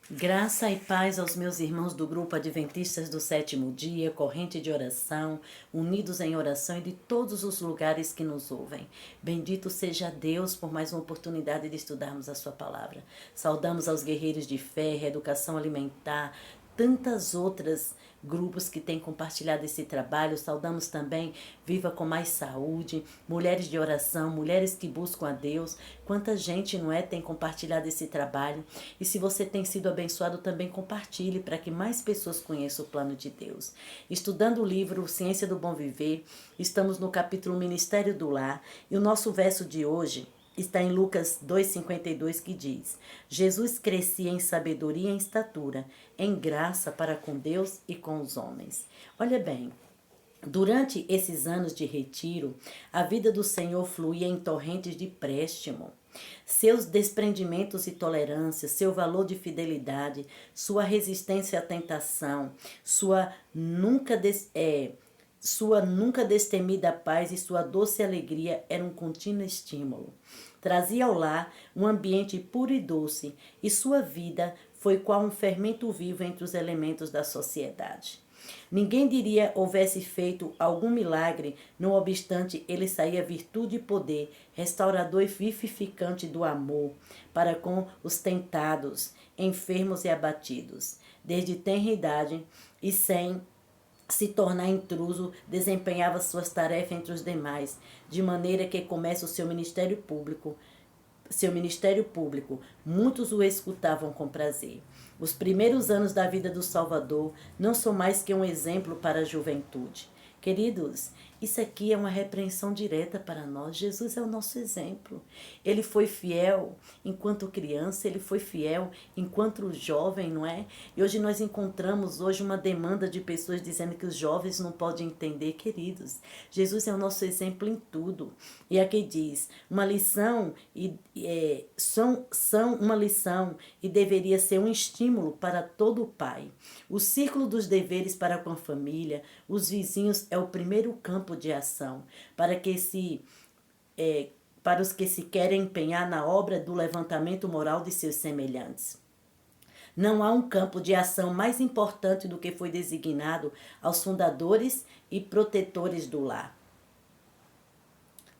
Graça e paz aos meus irmãos do grupo Adventistas do Sétimo Dia, corrente de oração, unidos em oração e de todos os lugares que nos ouvem. Bendito seja Deus por mais uma oportunidade de estudarmos a sua palavra. Saudamos aos guerreiros de fé, reeducação alimentar, tantas outras grupos que têm compartilhado esse trabalho. Saudamos também Viva com Mais Saúde, Mulheres de Oração, Mulheres que Buscam a Deus. Quanta gente, não é, tem compartilhado esse trabalho. E se você tem sido abençoado, também compartilhe para que mais pessoas conheçam o plano de Deus. Estudando o livro Ciência do Bom Viver, estamos no capítulo Ministério do Lar e o nosso verso de hoje está em Lucas 2,52, que diz: Jesus crescia em sabedoria e em estatura, em graça para com Deus e com os homens. Olha bem, durante esses anos de retiro, a vida do Senhor fluía em torrentes de préstimo. Seus desprendimentos e tolerância, seu valor de fidelidade, sua resistência à tentação, sua nunca destemida paz e sua doce alegria eram um contínuo estímulo. Trazia ao lar um ambiente puro e doce, e sua vida foi qual um fermento vivo entre os elementos da sociedade. Ninguém diria houvesse feito algum milagre, não obstante ele saía virtude e poder, restaurador e vivificante do amor, para com os tentados, enfermos e abatidos. Desde tenra idade e sem se tornar intruso, desempenhava suas tarefas entre os demais, de maneira que começa o seu ministério público. Muitos o escutavam com prazer. Os primeiros anos da vida do Salvador não são mais que um exemplo para a juventude. Queridos, isso aqui é uma repreensão direta para nós. Jesus é o nosso exemplo. Ele foi fiel enquanto criança, ele foi fiel enquanto jovem, não é? E hoje nós encontramos uma demanda de pessoas dizendo que os jovens não podem entender. Queridos, Jesus é o nosso exemplo em tudo. E aqui diz, uma lição uma lição e deveria ser um estímulo para todo o pai. O círculo dos deveres para com a família, os vizinhos é o primeiro campo de ação para os que se querem empenhar na obra do levantamento moral de seus semelhantes. Não há um campo de ação mais importante do que foi designado aos fundadores e protetores do lar.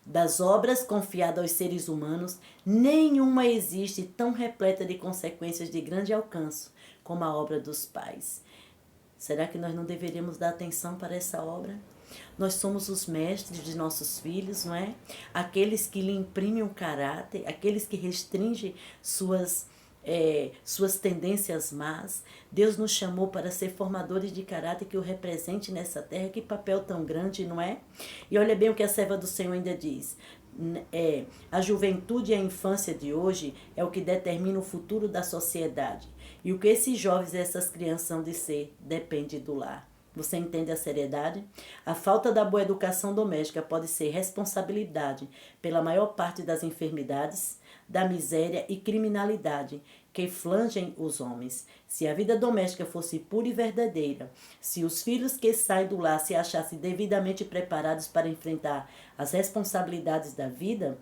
Das obras confiadas aos seres humanos, nenhuma existe tão repleta de consequências de grande alcance como a obra dos pais. Será que nós não deveríamos dar atenção para essa obra? Nós somos os mestres de nossos filhos, não é? Aqueles que lhe imprimem o caráter, aqueles que restringem suas tendências más. Deus nos chamou para ser formadores de caráter que o represente nessa terra. Que papel tão grande, não é? E olha bem o que a serva do Senhor ainda diz. A juventude e a infância de hoje é o que determina o futuro da sociedade. E o que esses jovens e essas crianças são de ser depende do lar. Você entende a seriedade? A falta da boa educação doméstica pode ser responsabilidade pela maior parte das enfermidades, da miséria e criminalidade que flangem os homens. Se a vida doméstica fosse pura e verdadeira, se os filhos que saem do lar se achassem devidamente preparados para enfrentar as responsabilidades da vida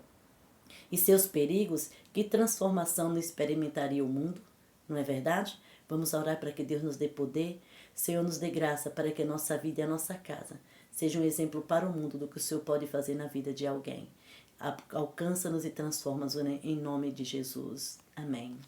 e seus perigos, que transformação não experimentaria o mundo? Não é verdade? Vamos orar para que Deus nos dê poder. Senhor, nos dê graça para que a nossa vida e a nossa casa sejam um exemplo para o mundo do que o Senhor pode fazer na vida de alguém. Alcança-nos e transforma-nos em nome de Jesus. Amém.